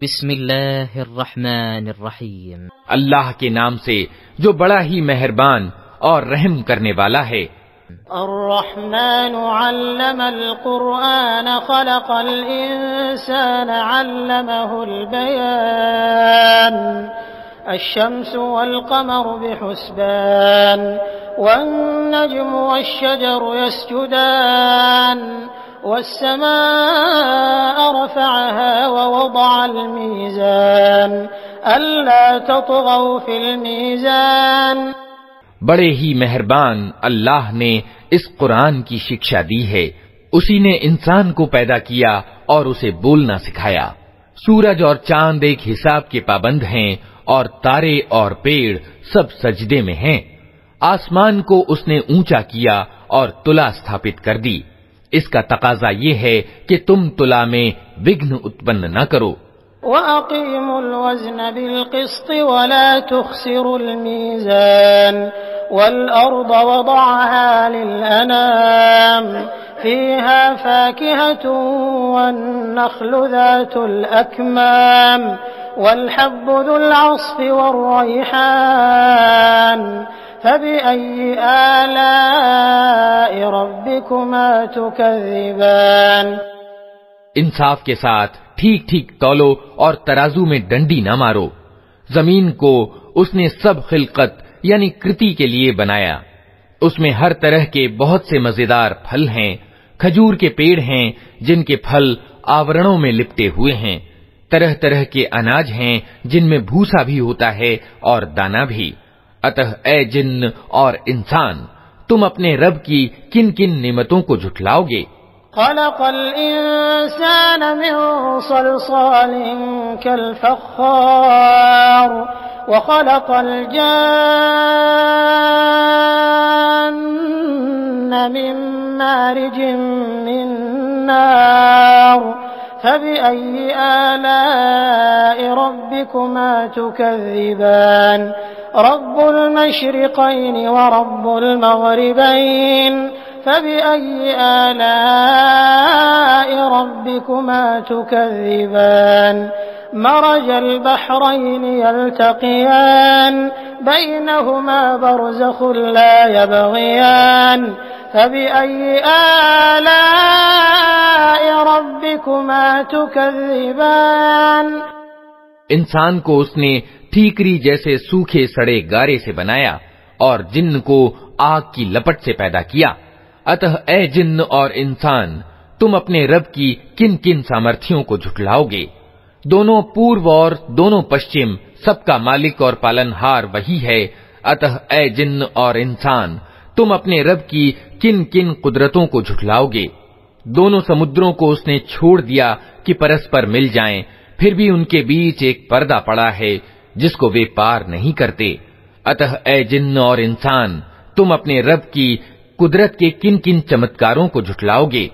بسم اللہ الرحمن الرحیم، اللہ کے نام سے جو بڑا ہی مہربان اور رحم کرنے والا ہے۔ الرحمن علم القرآن خلق الإنسان علمه البيان الشمس والقمر بحسبان والنجم والشجر يسجدان والسماء رفعها ووضع الميزان ألا تطغوا في الميزان۔ بڑے ہی مہربان اللہ نے اس قرآن کی شکشا دی ہے۔ اسی نے انسان کو پیدا کیا اور اسے بولنا سکھایا۔ سورج اور چاند ایک حساب کے پابند ہیں اور تارے اور پیڑ سب سجدے میں ہیں۔ آسمان کو اس نے اونچا کیا اور تلا استھاپت کر دی۔ اس کا تقاضا یہ ہے کہ تم تلا میں وگھن اتپن نہ کرو۔ وَأَقِيمُوا الْوَزْنَ بِالْقِسْطِ وَلَا تُخْسِرُوا الْمِيزَانَ وَالْأَرْضَ وَضَعَهَا لِلْأَنَامِ فِيهَا فَاكِهَةٌ وَالنَّخْلُ ذَاتُ الْأَكْمَامِ وَالْحَبُّ ذُو الْعَصْفِ وَالرَّيْحَانُ فَبِأَيِّ آلَاءِ رَبِّكُمَا تُكَذِّبَانِ۔ انصاف کے ساتھ ٹھیک ٹھیک تولو اور ترازو میں ڈنڈی نہ مارو۔ زمین کو اس نے سب خلقت یعنی کرتی کے لیے بنایا۔ اس میں ہر طرح کے بہت سے مزیدار پھل ہیں۔ کھجور کے پیڑ ہیں جن کے پھل آورنوں میں لپٹے ہوئے ہیں۔ طرح طرح کے اناج ہیں جن میں بھوسا بھی ہوتا ہے اور دانا بھی۔ اتہ اے جن اور انسان، تم اپنے رب کی کن کن نعمتوں کو جھٹلاؤ گے؟ خلق الإنسان من صلصال كالفخار وخلق الجان من مارج من نار فبأي آلاء ربكما تكذبان رب المشرقين ورب المغربين فبأي آلاء ربكما تكذبان مرج البحرين يلتقيان بينهما برزخ لا يبغيان فبأي آلاء ربكما تكذبان۔ انسان کو اس نے ٹھیکری جیسے سوکھے سڑے گارے سے بنایا اور جن کو آگ کی لپٹ سے پیدا کیا۔ اتہ اے جن اور انسان، تم اپنے رب کی کن کن سامرتھیوں کو جھٹلاؤ گے؟ دونوں پورو اور دونوں پشچم سب کا مالک اور پالنہار وہی ہے۔ اتہ اے جن اور انسان، تم اپنے رب کی کن کن قدرتوں کو جھٹلاؤ گے؟ دونوں سمندروں کو اس نے چھوڑ دیا کہ پرسپر مل جائیں، پھر بھی ان کے بیچ ایک پردہ پڑا ہے جس کو وہ پار نہیں کرتے۔ اتہ اے جن اور انسان، تم اپنے رب کی قدرت کے کن کن چمتکاروں کو جھٹلاؤ گے؟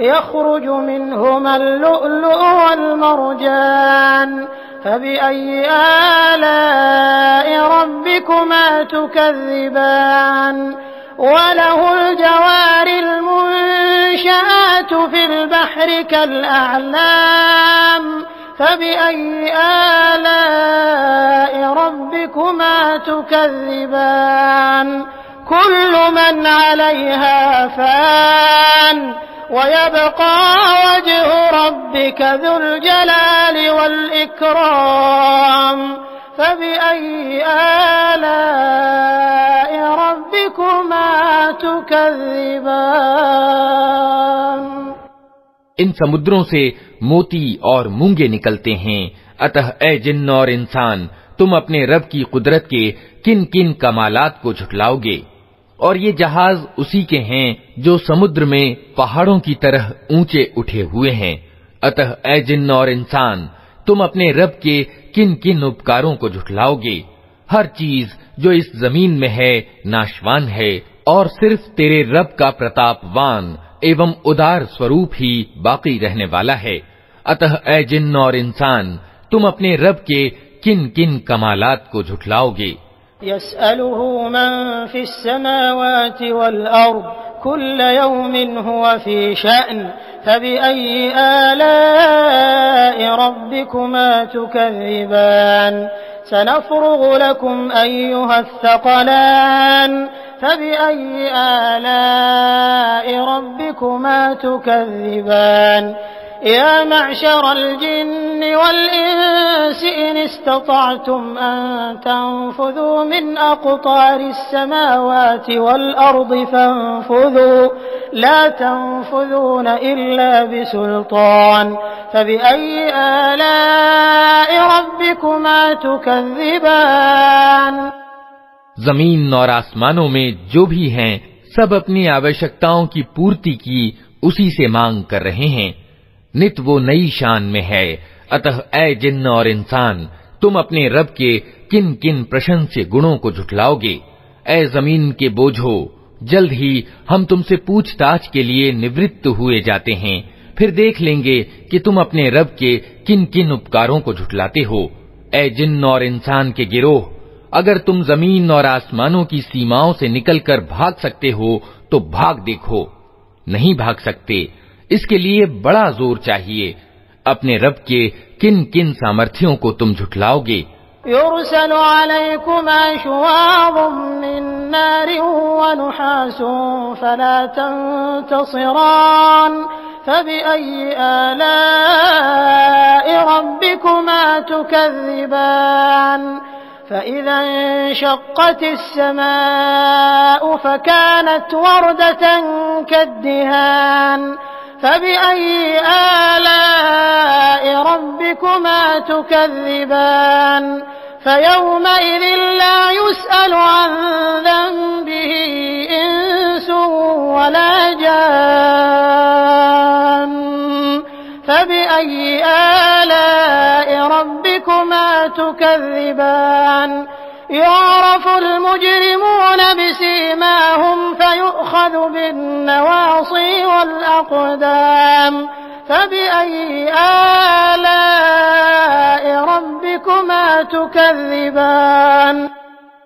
يخرج منهما اللؤلؤ والمرجان فبأي آلاء ربكما تكذبان وله الجوار المنشآت في البحر كالأعلام فبأي آلاء ربكما تكذبان كل من عليها فان ويبقى وجه ربك ذو الجلال والإكرام فبأي آلاء ربكما تكذبان۔ ان سمندروں سے موتی اور مونگے نکلتے ہیں۔ اتہ اے جن اور انسان، تم اپنے رب کی قدرت کے کن کن کمالات کو جھٹلاؤ گے؟ اور یہ جہاز اسی کے ہیں جو سمندر میں پہاڑوں کی طرح اونچے اٹھے ہوئے ہیں۔ اتہ اے جن اور انسان، تم اپنے رب کے کن کن اپکاروں کو جھٹلاؤ گے؟ ہر چیز جو اس زمین میں ہے ناشوان ہے، اور صرف تیرے رب کا پرتاپوان ایوم ادار سوروپ ہی باقی رہنے والا ہے۔ اتہ اے جن اور انسان، تم اپنے رب کے کن کن کمالات کو جھٹلاؤ گے؟ يسأله من في السماوات والأرض كل يوم هو في شأن فبأي آلاء ربكما تكذبان سنفرغ لكم أيها الثقلان فبأي آلاء ربكما تكذبان يا معشر الجن والإنس إن استطعتم أن تنفذوا من أقطار السماوات والأرض فانفذوا لا تنفذون إلا بسلطان فبأي آلاء ربكما تكذبان زمین اور آسمانوں میں جو بھی ہیں سب اپنی آوشکتاؤں کی پورتی کی اسی سے مانگ کر رہے ہیں، نت وہ نئی شان میں ہے۔ اتہ اے جن اور انسان، تم اپنے رب کے کن کن پرشنسیہ گنوں کو جھٹلاؤ گے؟ اے زمین کے بوجھو، جلد ہی ہم تم سے پوچھ تاچھ کے لیے نورت ہوئے جاتے ہیں، پھر دیکھ لیں گے کہ تم اپنے رب کے کن کن اپکاروں کو جھٹلاتے ہو۔ اے جن اور انسان کے گروہ، اگر تم زمین اور آسمانوں کی سیماؤں سے نکل کر بھاگ سکتے ہو تو بھاگ دیکھو، نہیں بھاگ سکتے، اس کے لیے بڑا زور چاہیے۔ اپنے رب کے کن کن سامرتھیوں کو تم جھٹلاؤ گے؟ يرسل عليكما شواظ من نار ونحاس فلا تنتصران فبأي آلاء ربكما تكذبان فإذا انشقت السماء فكانت وردة كالدهان فبأي آلاء ربكما تكذبان فيومئذ لا يسأل عن ذنبه إنس ولا جان فبأي آلاء ربكما تكذبان يعرف المجرمون بسيماهم فيؤخذ بالنواصي والأقدام فبأي آلاء ربكما تكذبان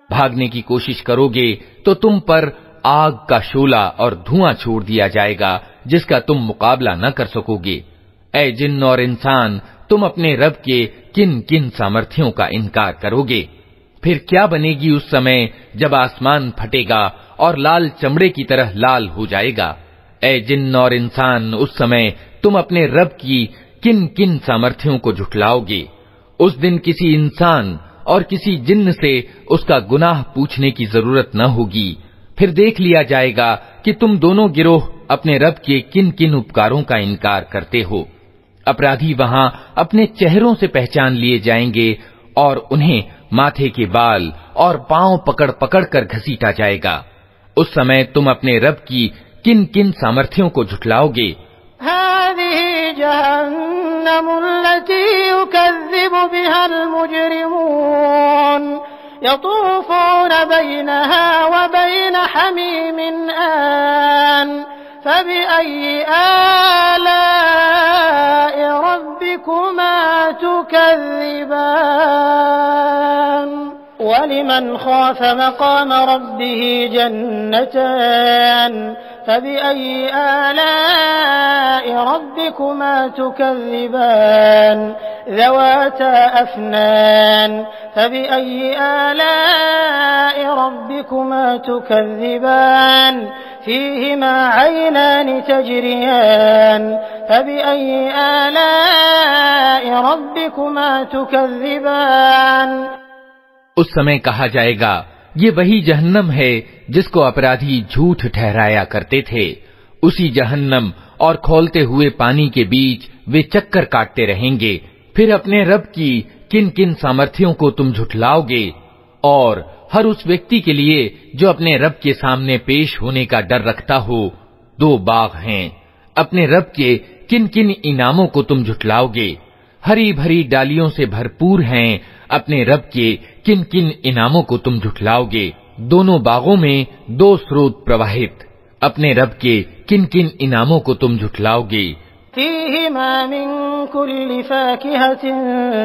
بھاگنے کی کوشش کرو گے تو تم پر آگ کا شعلہ اور دھواں چھوڑ دیا جائے گا جس کا تم مقابلہ نہ کر سکو گے۔ اے جن اور انسان، تم اپنے رب کے کن کن سامرتھیوں کا انکار کرو گے؟ پھر کیا بنے گی اس سمے جب آسمان پھٹے گا اور لال چمڑے کی طرح لال ہو جائے گا؟ اے جن اور انسان، اس سمے تم اپنے رب کی کن کن سامرتھیوں کو جھٹلاؤ گے؟ اس دن کسی انسان اور کسی جن سے اس کا گناہ پوچھنے کی ضرورت نہ ہوگی۔ پھر دیکھ لیا جائے گا کہ تم دونوں گروہ اپنے رب کے کن کن اپکاروں کا انکار کرتے ہو۔ اپرادھی وہاں اپنے چہروں سے پہچان لیے جائیں گے اور انہیں ماتھے کے بال اور پاؤں پکڑ پکڑ کر گھسیٹا جائے گا۔ اس سمے تم اپنے رب کی کن کن سامرتھیوں کو جھٹلاؤ گے؟ هذه جهنم التي يكذب بها المجرمون يطوفون بينها وبين حميم آن فبأي آلاء ربكما تكذبان ولمن خاف مقام ربه جنتان فبأي آلاء ربكما تكذبان ذواتا أفنان فبأي آلاء ربكما تكذبان فيهما عينان تجريان فبأي آلاء ربكما تكذبان اس سمے کہا جائے گا، یہ وہی جہنم ہے جس کو اپرادھی جھوٹ ٹھہرایا کرتے تھے۔ اسی جہنم اور کھولتے ہوئے پانی کے بیچ وہ چکر کاٹتے رہیں گے۔ پھر اپنے رب کی کن کن سامرتھیوں کو تم جھٹلاؤ گے؟ اور ہر اس ویکتی کے لیے جو اپنے رب کے سامنے پیش ہونے کا ڈر رکھتا ہو، دو باغ ہیں۔ اپنے رب کے کن کن انعاموں کو تم جھٹلاؤ گے؟ ہری بھری ڈالیوں سے بھرپور ہیں۔ اپنے رب کے کن کن انعاموں کو تم جھٹلاؤ گے؟ دونوں باغوں میں دو سروت پرواہت۔ اپنے رب کے کن کن انعاموں کو تم جھٹلاؤ گے؟ فيهما من كل فاكهة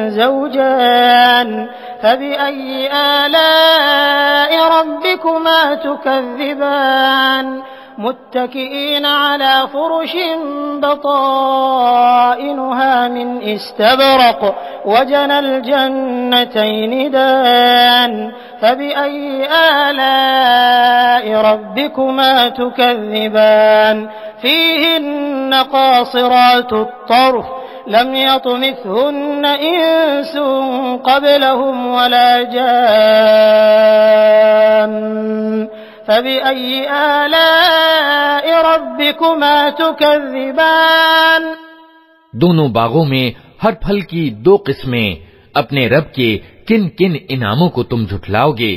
زوجان فبأي آلاء ربكما تكذبان متكئين على فرش بطائنها من استبرق وجنى الجنتين دان فبأي آلاء ربكما تكذبان فيهن قاصرات الطرف لم يطمثهن إنس قبلهم ولا جان فبأي آلاء ربكما تكذبان دونوں باغوں میں ہر پھل کی دو قسمیں، اپنے رب کے کن کن انعاموں کو تم جھٹلاؤ گے؟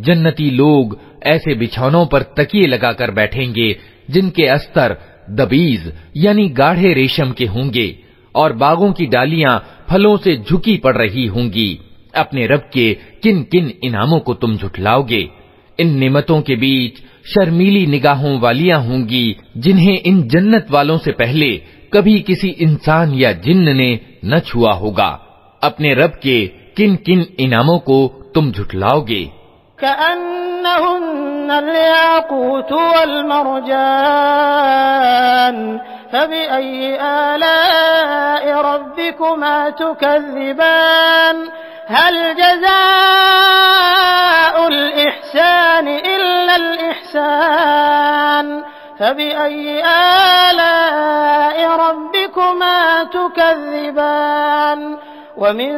جنتی لوگ ایسے بچھونوں پر تکیے لگا کر بیٹھیں گے جن کے استر دبیز یعنی گاڑھے ریشم کے ہوں گے، اور باغوں کی ڈالیاں پھلوں سے جھکی پڑ رہی ہوں گی۔ اپنے رب کے کن کن انعاموں کو تم جھٹلاؤ گے؟ ان نعمتوں کے بیچ شرمیلی نگاہوں والیاں ہوں گی جنہیں ان جنت والوں سے پہلے کبھی کسی انسان یا جن نے نہ چھوا ہوگا۔ اپنے رب کے کن کن انعاموں کو تم جھٹلاؤ گے؟ كأنهن الياقوت والمرجان فبأي آلاء ربكما تكذبان هل جزاء الإحسان إلا الإحسان فبأي آلاء ربكما تكذبان ومن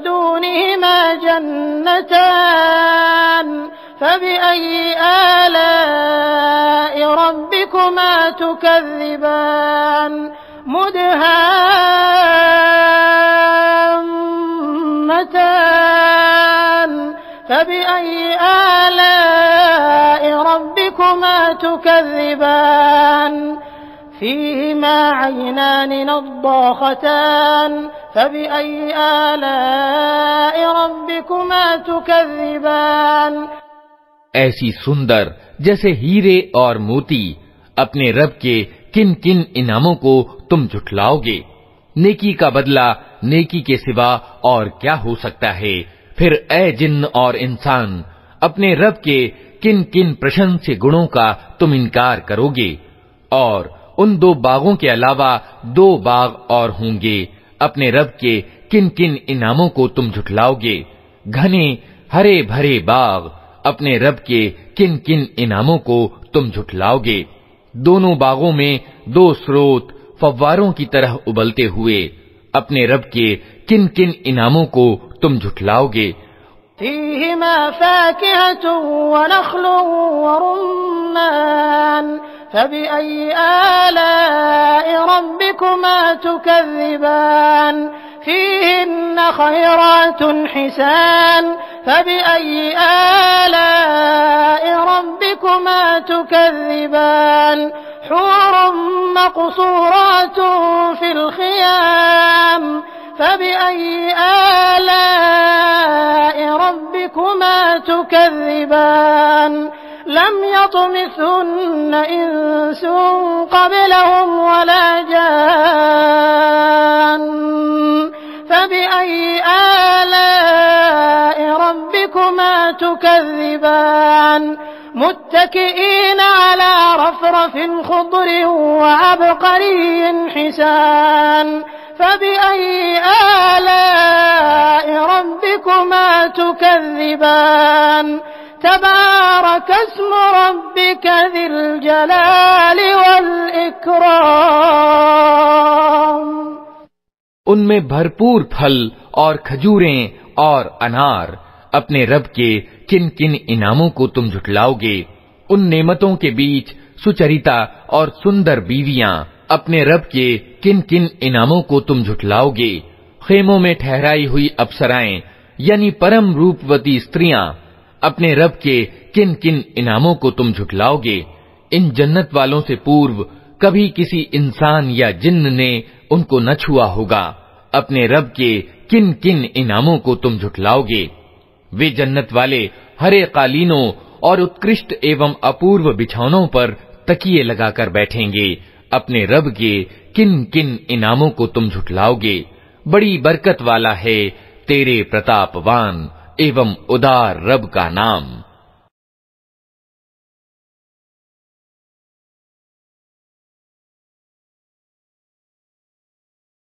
دونهما جنتان فبأي آلاء ربكما تكذبان مدهامتان فبأي آلاء ربكما تكذبان فيهما عينان نضاختان فبأي آلاء ربكما تكذبان ایسی سندر جیسے ہیرے اور موتی اپنے رب کے کن کن انعاموں کو تم جھٹلاؤ گے؟ نیکی کا بدلہ نیکی کے سوا اور کیا ہو سکتا ہے؟ پھر اے جن اور انسان، اپنے رب کے کن کن پرشنسی گنوں کا تم انکار کرو گے؟ اور ان دو باغوں کے علاوہ دو باغ اور ہوں گے، اپنے رب کے کن کن انعاموں کو تم جھٹلاؤ گے؟ گھنے ہرے بھرے باغ، اپنے رب کے کن کن انعاموں کو تم جھٹلاؤ گے؟ دونوں باغوں میں دو سروت فواروں کی طرح ابلتے ہوئے، اپنے رب کے کن کن انعاموں کو تم جھٹلاؤ گے؟ فيهما فاكهة ونخل ورمان فبأي آلاء ربكما تكذبان فيهن خيرات حسان فبأي آلاء ربكما تكذبان حور مقصورات في الخيام فبأي آلاء ربكما تكذبان لم يطمثهن إنس قبلهم ولا جان فبأي آلاء ربكما تكذبان متكئين على رفرف خضر وعبقري حسان فبأي آلاء ربكما تكذبان تبارك اسم ربك ذي الجلال والإكرام ان میں بھرپور پھل اور کھجوریں اور انار، اپنے رب کے کن کن انعاموں کو تم جھٹلاؤ گے؟ ان نعمتوں کے بیچ سچریتا اور سندر بیویاں، اپنے رب کے کن کن انعاموں کو تم جھٹلاؤ گے؟ خیموں میں ٹھہرائی ہوئی اپسرائیں یعنی پرم روپوتی استریاں، اپنے رب کے کن کن انعاموں کو تم جھٹلاؤ گے؟ ان جنت والوں سے پورو کبھی کسی انسان یا جن نے ان کو نہ چھوا ہوگا، اپنے رب کے کن کن انعاموں کو تم جھٹلاؤ گے؟ وہ جنت والے ہرے قالینوں اور اتکرشٹ ایوم اپورو بچھونوں پر تکیے لگا کر بیٹھیں گے، اپنے رب کے کن کن انعاموں کو تم جھٹلاؤ گے؟ بڑی برکت والا ہے تیرے پرتاپوان ایوم ادار رب کا نام۔